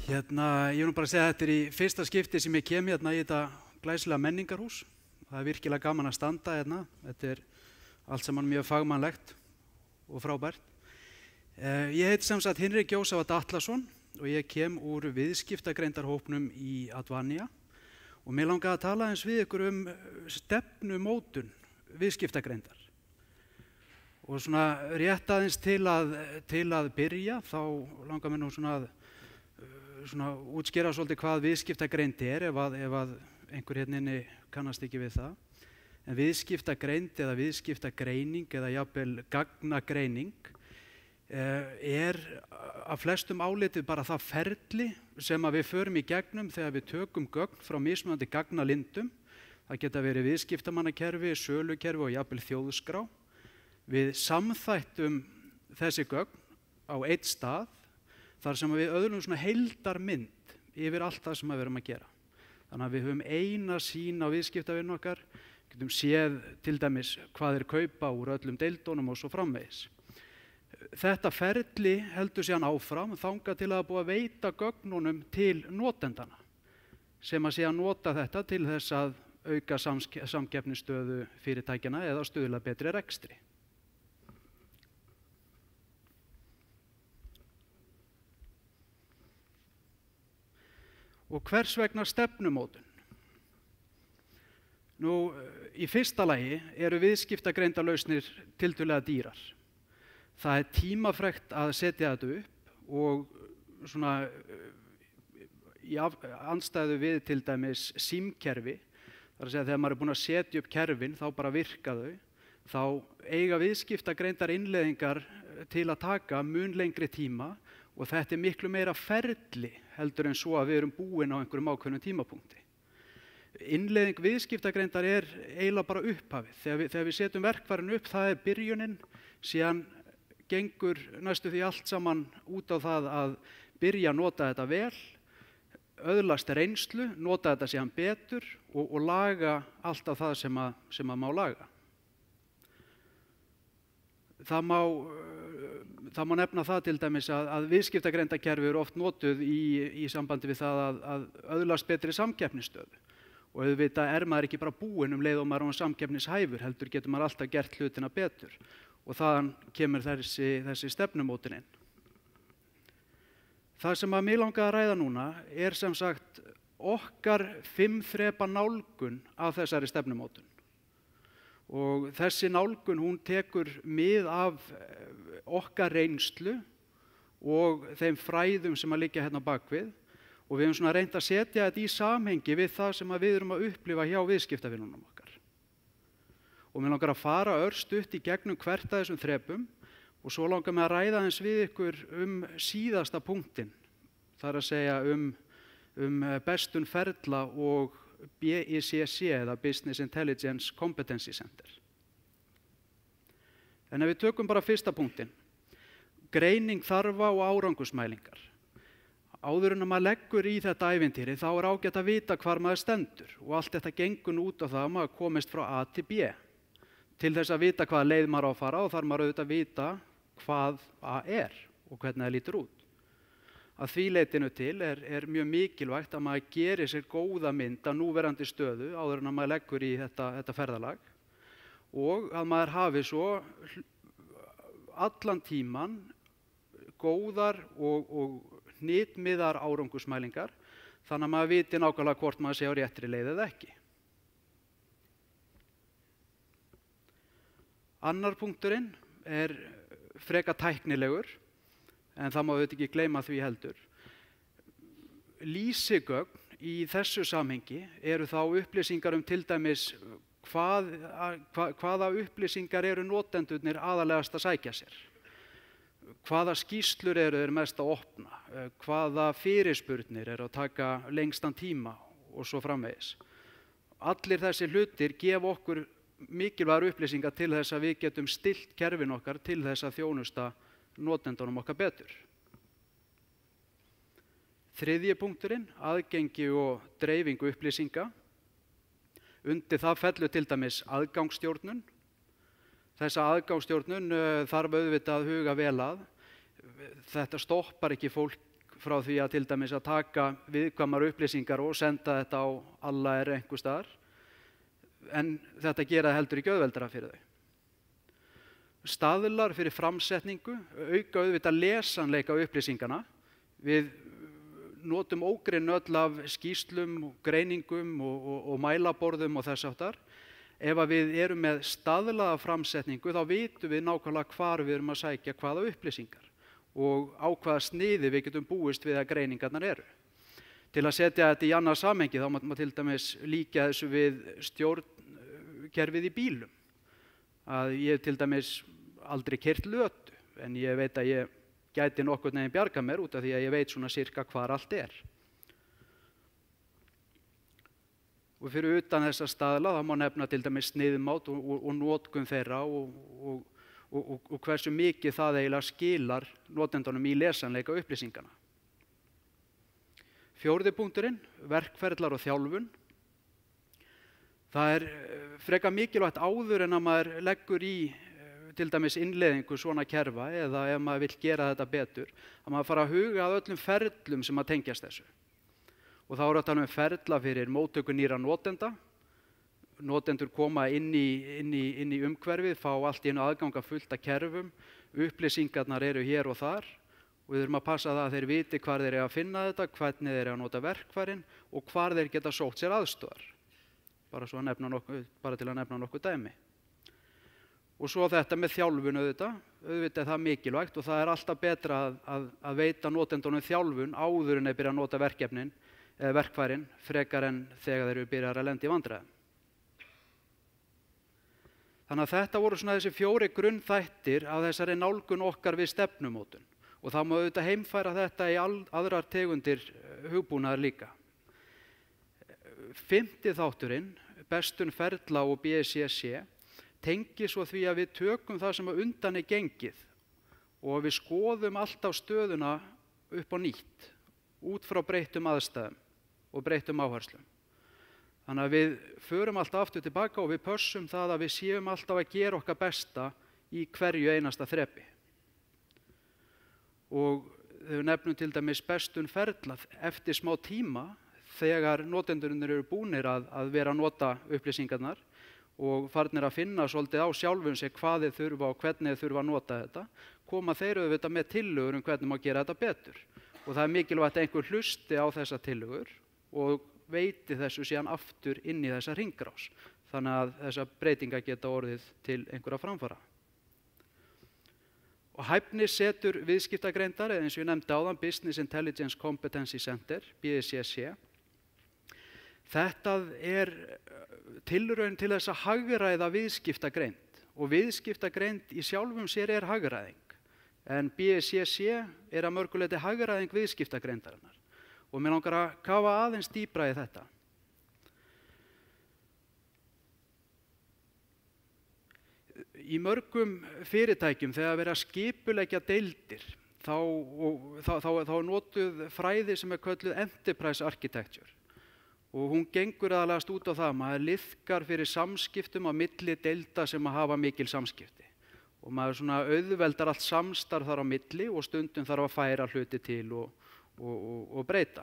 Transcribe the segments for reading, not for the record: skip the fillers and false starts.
Ég vil bara segja að þetta í fyrsta skipti sem ég kem í þetta glæsilega menningarhús. Það virkilega gaman að standa hérna. Þetta allt saman mjög fagmannlegt og frábært. Ég heiti sem sagt Hinrik Jósafat Atlason og ég kem úr viðskiptagreindarhópnum í Advania og mig langaði að tala eins við ykkur stefnumótun viðskiptagreindar. Og svona rétt aðeins til að byrja, þá langar mér nú svona útskýra svolítið hvað viðskiptagreind ef að einhver hérna inni kannast ekki við það. En viðskiptagreind eða viðskiptagreining eða jafnvel gagnagreining af flestum álitið bara það ferli sem að við förum í gegnum þegar við tökum gögn frá mismunandi gagnalindum. Það geta verið viðskiptamannakerfi, sölukerfi og jafnvel þjóðskrá. Við samþættum þessi gögn á einn stað þar sem við öðlum svona heildarmynd yfir allt það sem við erum að gera. Þannig að við höfum eina sýn á viðskiptavinin okkar, getum séð til dæmis hvað kaupa úr öllum deildunum og svo framvegis. Þetta ferli heldur síðan áfram þangað til að búa að veita gögnunum til notendana sem að síðan nota þetta til þess að auka samkeppnisstöðu fyrirtækjanna eða stuðla betri rekstri. Og hvers vegna stefnumótun? Nú, í fyrsta lagi eru viðskiptagreindarlausnir tiltölulega dýrar. Það tímafrekt að setja þetta upp og svona í andstæðu við til dæmis símkerfi, þar að segja þegar maður búinn að setja upp kerfin þá bara virka þau, þá eiga viðskiptagreindar innleiðingar til að taka mun lengri tíma og þetta miklu meira ferli heldur en svo að við erum búin á einhverjum ákveðnum tímapunkti. Innleiðing viðskiptagreindar eiginlega bara upphafið. Þegar við setjum verkfærin upp, það byrjunin, síðan gengur næstu því allt saman út á það að byrja að nota þetta vel, öðlast reynslu, nota þetta síðan betur og laga allt af það sem að má laga. Það má nefna það til dæmis að viðskiptagreindarkerfi eru oft notuð í sambandi við það að öðlast betri samkeppnisstöðu. Og auðvitað maður ekki bara búinn leið og maður samkeppnishæfur, heldur getur maður alltaf gert hlutina betur. Og þaðan kemur þessi stefnumótun inn. Það sem að mig langaði að ræða núna sem sagt okkar 5 þrepa nálgun af þessari stefnumótun. Og þessi nálgun hún tekur mið af okkar reynslu og þeim fræðum sem að liggja hérna bakvið og við höfum svona reynt að setja þetta í samhengi við það sem að við erum að upplifa hjá viðskiptavinunum okkar. Og mér langar að fara örstutt í gegnum hvert af þessum þrepum og svo langar mig að ræða eins við ykkur síðasta punktinn, þar að segja bestun ferla og BICC eða Business Intelligence Competency Center. En ef við tökum bara fyrsta punktinn, greining þarfa og árangursmælingar. Áður en að maður leggur í þetta ævintýri þá ágætt að vita hvar maður stendur og allt þetta gengur út á það að maður komist frá A til B. Til þess að vita hvaða leið maður á að fara og þarf maður auðvitað að vita hvað A og hvernig það lítur út. Að því leytinu til mjög mikilvægt að maður gerir sér góða mynd af núverandi stöðu áður en að maður leggur í þetta ferðalag og að maður hafi svo allan tíman góðar og hnitmiðar árangursmælingar þannig að maður viti nákvæmlega hvort maður sé á réttri leið eða ekki. Annar punkturinn frekar tæknilegur, en það má auðvitað ekki gleyma því heldur. Lýsigögn í þessu samhengi eru þá upplýsingar til dæmis hvaða upplýsingar eru notendurnir aðalegast að sækja sér. Hvaða skýrslur eru þeir mest að opna, hvaða fyrirspurnir eru að taka lengstan tíma og svo framvegis. Allir þessi hlutir gefa okkur mikilvægar upplýsingar til þess að við getum stillt kerfin okkar til þess að þjónusta notendunum okkar betur. Þriðji punkturinn, aðgengi og dreifingu upplýsinga. Undir það fellur til dæmis aðgangsstjórnun. Þessa aðgangsstjórnun þarf auðvitað að huga vel að. Þetta stoppar ekki fólk frá því að til dæmis að taka viðkvæmar upplýsingar og senda þetta á alla einhvers staðar, en þetta gera heldur ekki auðveldara fyrir þau. Staðlar fyrir framsetningu auka auðvitað lesanleika upplýsingana. Við notum ógrynni öll af skýrslum, greiningum og mælaborðum og þess háttar. Ef að við erum með staðlaða framsetningu þá vitum við nákvæmlega hvar við erum að sækja hvaða upplýsingar og á hvaða sniði við getum búist við að greiningarnar eru. Til að setja þetta í annað samhengi þá má til dæmis líkja þessu við stjórnkerfið í bílum. Að ég hef til dæmis aldrei keyrt lötu, en ég veit að ég gæti nokkurn veginn bjarga mér út af því að ég veit svona sirka hvar allt er. Og fyrir utan þessa staðla þá má nefna til dæmis sniðmát og notkun þeirra og hversu mikið það eiginlega skilar notendunum í lesanleika upplýsingana. 4. punkturinn, verkferlar og þjálfun. Það frekar mikilvægt áður en að maður leggur í til dæmis innleiðingu svona kerfa eða ef maður vill gera þetta betur, að maður fara að huga að öllum ferlum sem að tengjast þessu. Og þá að tala ferla fyrir móttöku nýra notenda. Notendur koma inn í umhverfið, fá allt í einu aðganga fullt af kerfum, upplýsingarnar eru hér og þar og við þurfum að passa það að þeir viti hvar þeir eru að finna þetta, hvernig þeir eru að nota verkfærin og hvar þeir geta sótt sér aðstoðar. Bara til að nefna nokkuð dæmi. Og svo þetta með þjálfun auðvitað er það mikilvægt og það er alltaf betra að veita notendunum þjálfun áður en þeir byrja að nota verkefnin eða verkfærin frekar en þegar þeir eru byrjar að lenda í vandræðum. Þannig að þetta voru svona þessi 4 grunnþættir af þessari nálgun okkar við stefnumótun og þá má auðvitað heimfæra þetta í aðrar tegundir hugbúnaðar líka. 5. þátturinn, bestun ferla og BSCC, tengir svo því að við tökum það sem að undan er gengið og við skoðum alltaf stöðuna upp á nýtt, út frá breyttum aðstæðum og breyttum áherslum. Þannig að við förum alltaf aftur tilbaka og við pössum það að við séum alltaf að gera okkar besta í hverju einasta þrepi. Og þau nefnum til dæmis bestun ferla eftir smá tíma þegar notendurnir eru búnir að vera að nota upplýsingarnar og farnir að finna svolítið á sjálfum sig hvað þeir þurfa og hvernig þeir þurfa að nota þetta, koma þeir auðvitað með tillögur hvernig má gera þetta betur. Og það er mikilvægt að einhver hlusti á þessa tillögur og veiti þessu síðan aftur inn í þessa hringrás. Þannig að þessar breytingar geta orðið til einhverja framfara. Og hæfnissetur viðskiptagreindar, eins og ég nefndi áðan, Business Intelligence Competency Center, BICC. Þetta er tilraun til þess að hagræða viðskiptagreind og viðskiptagreind í sjálfum sér er hagræðing. En BICC er að mörgu leyti hagræðing viðskiptagreindarinnar og mér langar að kafa aðeins dýpra í þetta. Í mörgum fyrirtækjum þegar verið að skipuleggja deildir þá notuð fræði sem er kölluð Enterprise Architecture og hún gengur aðalast út á það að maður liðkar fyrir samskiptum á milli deilda sem að hafa mikil samskipti. Og maður svona auðveldar allt samstarf þar á milli og stundum þarf að færa hluti til og breyta.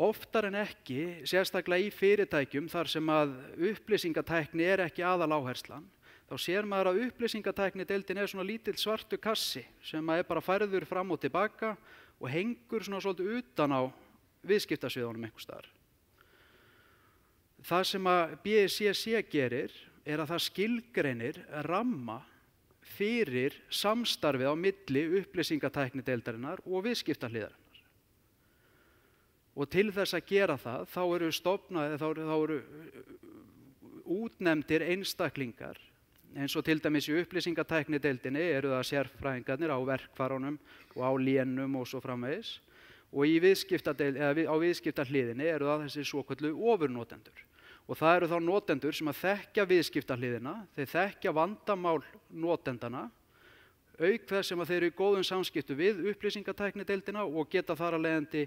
Oftar en ekki, sérstaklega í fyrirtækjum þar sem að upplýsingatækni er ekki aðaláherslan, þá sér maður að upplýsingatæknideildin er svona lítill svartur kassi sem er bara færður fram og tilbaka og hengur svona svolítið utan á viðskiptasviðunum einhvers staðar. Það sem að BICC gerir er að það skilgreinir ramma fyrir samstarfið á milli upplýsingatæknideildarinnar og viðskiptahliðarinnar. Og til þess að gera það, þá eru útnefndir einstaklingar, eins og til dæmis í upplýsingatæknideildinni eru það sérfræðingarnir á verkfærunum og á lénum og svo framvegis. Og á viðskiptahliðinni eru það þessi svokölluðu ofurnotendur. Og það eru þá notendur sem að þekkja viðskiptahliðina, þeir þekkja vandamál notendana, auk þess sem að þeir eru í góðum samskiptum við upplýsingatæknideildina og geta þar að leiðandi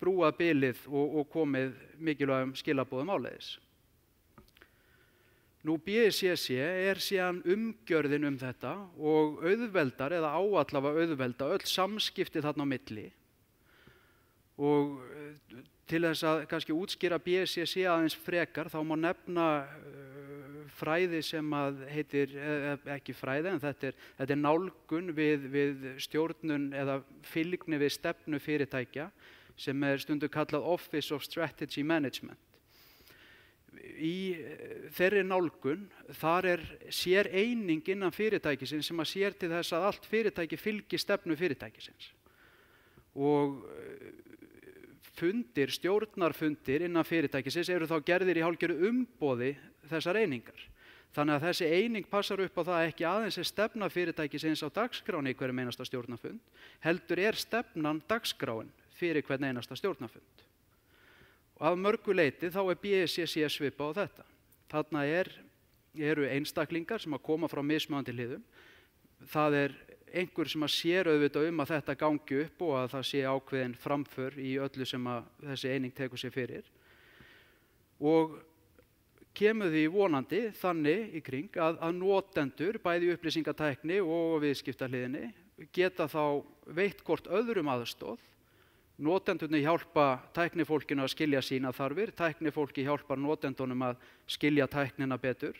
brúað bilið og komið mikilvægum skilaboðum áleiðis. Nú BSCC síðan umgjörðin þetta og auðveldar eða áallavega auðvelda öll samskipti þarna á milli. Og til þess að kannski útskýra BSCC aðeins frekar þá má nefna fræði sem að heitir, ekki fræði en þetta er nálgun við stjórnun eða fylgni við stefnu fyrirtækja sem stundum kallað Office of Strategy Management. Í þeirri nálgun, þar sér eining innan fyrirtækisins sem að sér til þess að allt fyrirtæki fylgi stefnu fyrirtækisins. Og stjórnarfundir innan fyrirtækisins eru þá gerðir í hálfgerðu umboði þessar einingar. Þannig að þessi eining passar upp á það ekki aðeins stefna fyrirtækisins á dagskráni í hverjum einasta stjórnarfund, heldur stefnan dagskráin fyrir hvern einasta stjórnarfund. Og af mörgu leyti þá BSCC svipað á þetta. Þarna eru einstaklingar sem að koma frá mismunandi hliðum. Það einhver sem að sér auðvitað að þetta gangi upp og að það sé ákveðin framför í öllu sem að þessi eining tekur sér fyrir. Og kemur því vonandi þannig í kring að notendur, bæði í upplýsingatækni og viðskiptahliðinni, geta þá veitt hvort öðrum aðstoð. Notendurnir hjálpa tæknifólkinu að skilja sína þarfir, tæknifólki hjálpar notendunum að skilja tæknina betur.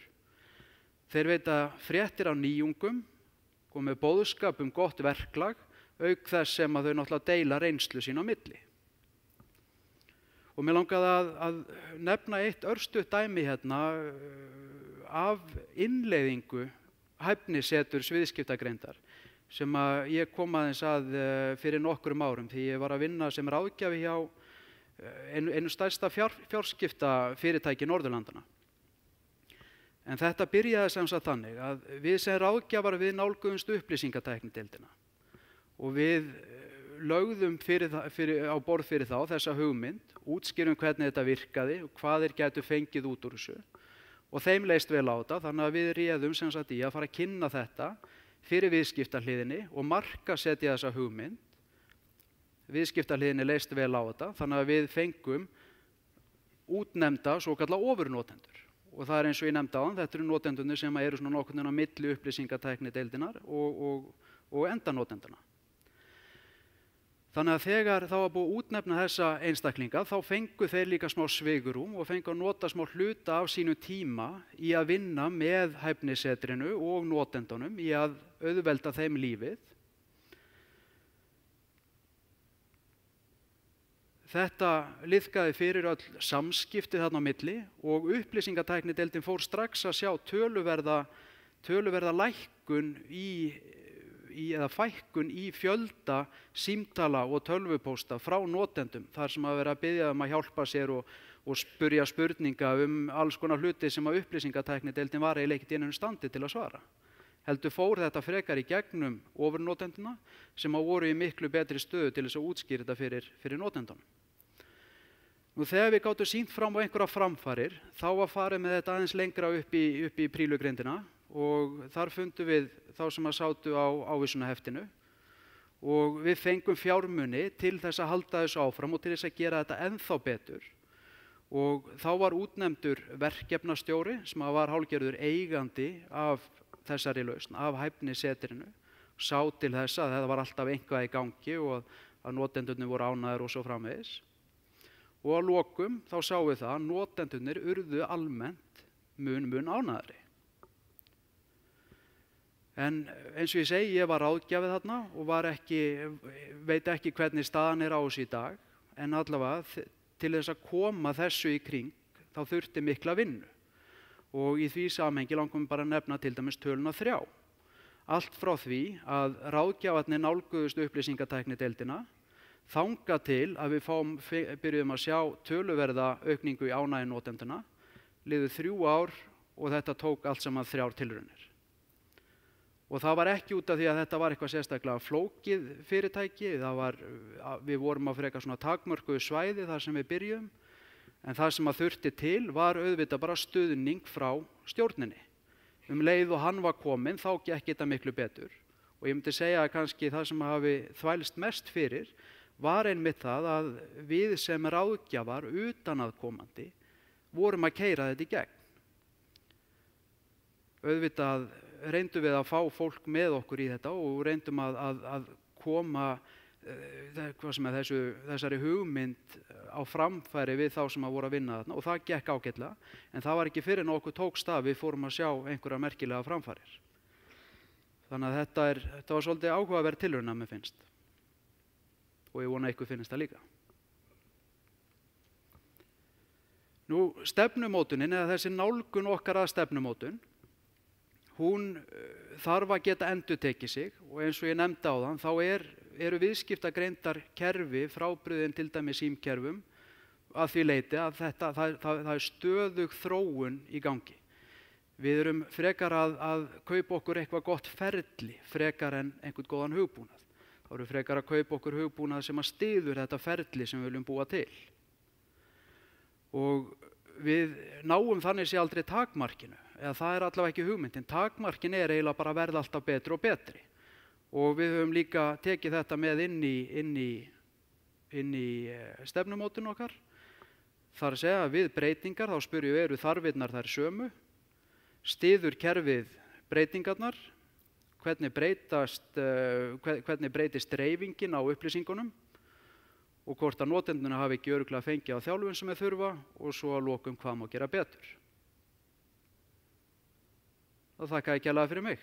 Þeir veita fréttir af nýjungum, með boðskap gott verklag, auk þess sem að þau náttúrulega deila reynslu sín á milli. Og mér langaði að nefna eitt örstutt dæmi hérna af innleiðingu hæfniseturs viðskiptagreindar sem að ég kom aðeins að fyrir nokkrum árum því ég var að vinna sem ráðgjafi hjá einu stærsta fjarskiptafyrirtæki Norðurlandana. En þetta byrjaði sem sagt þannig að við sem ráðgjafar við nálguðumst upplýsingatæknideildina og við lögðum á borð fyrir þá þessa hugmynd, útskýrum hvernig þetta virkaði og hvað þeir gætu fengið út úr þessu og þeim leist vel á þetta þannig að við réðum sem sagt í að fara að kynna þetta fyrir viðskiptahliðinni og markasetja þessa hugmynd. Viðskiptahliðinni leist vel á þetta þannig að við fengum útnefnda svokallað ofurnotendur. Og það eins og ég nefndi áðan, þetta eru notendurnir sem eru svona nokkurn veginn á milli upplýsingatæknideildinar og endanotendana. Þannig að þegar þá var búið að útnefna þessa einstaklinga þá fengu þeir líka smá svigrúm og fengu að nota smá hluta af sínu tíma í að vinna með hæfnisetrinu og notendunum í að auðvelda þeim lífið. Þetta liðkaði fyrir öll samskipti þarna á milli og upplýsingatæknideildin fór strax að sjá töluverða lækkun eða fækkun í fjölda símtala og tölvupósta frá notendum þar sem að vera að biðja að hjálpa sér og spyrja spurninga alls konar hluti sem að upplýsingatæknideildin var eiginlega ekkert í einhverjum standi til að svara. Heldur fór þetta frekar í gegnum ofurnotenduna sem að voru í miklu betri stöðu til þess að útskýra þetta fyrir notendunum. Nú þegar við gátum sýnt fram á einhverja framfarir þá var farið með þetta aðeins lengra upp í prílugreindina og þar fundum við þá sem að sátu á ávísunaheftinu og við fengum fjármuni til þess að halda þessu áfram og til þess að gera þetta ennþá betur. Og þá var útnefndur verkefnastjóri sem var hálfgerður eigandi af þessari lausn, af hæfnisetrinu, sá til þess að það var alltaf eitthvað í gangi og að notendurnir voru ánægðir og svo framvegis. Og að lokum þá sáum við það að notendurnir urðu almennt mun ánægðari. En eins og ég segi, ég var ráðgjafið þarna og veit ekki hvernig staðan á þessu í dag, en allavega til þess að koma þessu í kring þá þurfti mikla vinnu. Og í því samhengi langum við bara að nefna til dæmis töluna 3. Allt frá því að ráðgjafarnir nálguðust upplýsingatæknideildina, þangað til að við byrjuðum að sjá töluverða aukningu í ánægju notenduna, liðu 3 ár og þetta tók allt saman 3 tilraunir. Og það var ekki út af því að þetta var eitthvað sérstaklega flókið fyrirtæki, við vorum á frekar svona takmörkuðu svæði þar sem við byrjum, en það sem að þurfti til var auðvitað bara stuðning frá stjórninni. Leið og hann var kominn, þá gekk þetta miklu betur. Og ég myndi segja að kannski það sem hafi þvælst mest fyrir var einmitt það að við sem ráðgjafar utanaðkomandi vorum að keyra þetta í gegn. auðvitað reyndum við að fá fólk með okkur í þetta og reyndum að koma þessari hugmynd á framfæri við þá sem að voru að vinna þarna, og það gekk ágætlega, en það var ekki fyrr en okkur tókst að við fórum að sjá einhverja merkilega framfærir. Þannig að þetta var svolítið áhugaverð tilraun að mér finnst, og ég vona að ykkur finnst það líka. Nú, stefnumótunin, eða þessi nálgun okkar að stefnumótun, hún þarf að geta endurtekið sig, og eins og ég nefndi áðan, þá eru viðskiptagreindar kerfi frábrugðin til dæmis símkerfum að því leyti að það er stöðug þróun í gangi. Við erum frekar að kaupa okkur eitthvað gott ferli frekar en einhvern góðan hugbúnað. Þá erum við frekar að kaupa okkur hugbúnað sem að styður þetta ferli sem við viljum búa til. Og við náum þannig sé aldrei takmarkinu, eða það er allavega ekki hugmyndin. Takmarkin er eiginlega bara að verða alltaf betri og betri. Og við höfum líka tekið þetta með inn í stefnumótun okkar. Það er að segja að við breytingar, þá spyrjum við, eru þarfirnar þær sömu? Styður kerfið breytingarnar? Hvernig breytist dreifingin á upplýsingunum? Og hvort að notendurna hafi ekki örugglega fengið á þjálfun sem þeir þurfa, og svo að lokum hvað má gera betur. Það þakka ég kærlega fyrir mig.